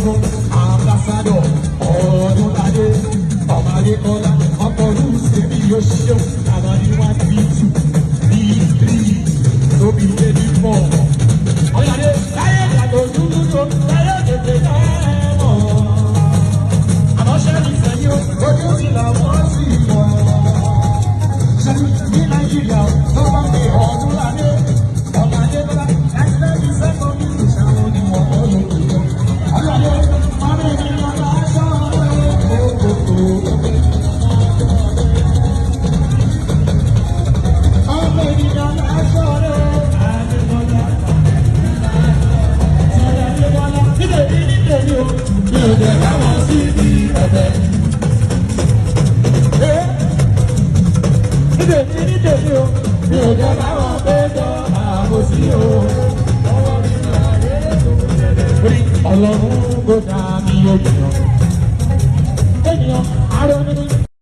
gbọ́ngbọ́n ambassador ọdún adé ọmọdé kọlá ọkọ̀ olùsè bí yóò ṣeun àmàlí wá bí tù bí tírì tóbi lé ní fọ́. ọ̀yàdé láyé ìyàtọ̀ dúdú tó láyé tètè náà mọ̀ àmọ́ sẹ́ni sẹ́yìn ojú ti làwọn sì mọ̀ ní nàìjíríà tó bá ń pè ọdún ládé ọmọdé kọlá ẹgbẹ́ mi sẹ́kọ̀ọ́ mi kò sáwọn onímọ̀ ọlọ́dún ọ̀yàdé mọ́mí mi lọ́la sọ́ọ́ Ọlọ́run kò dá mi yóò jùlọ. Ènìyàn arọ nínú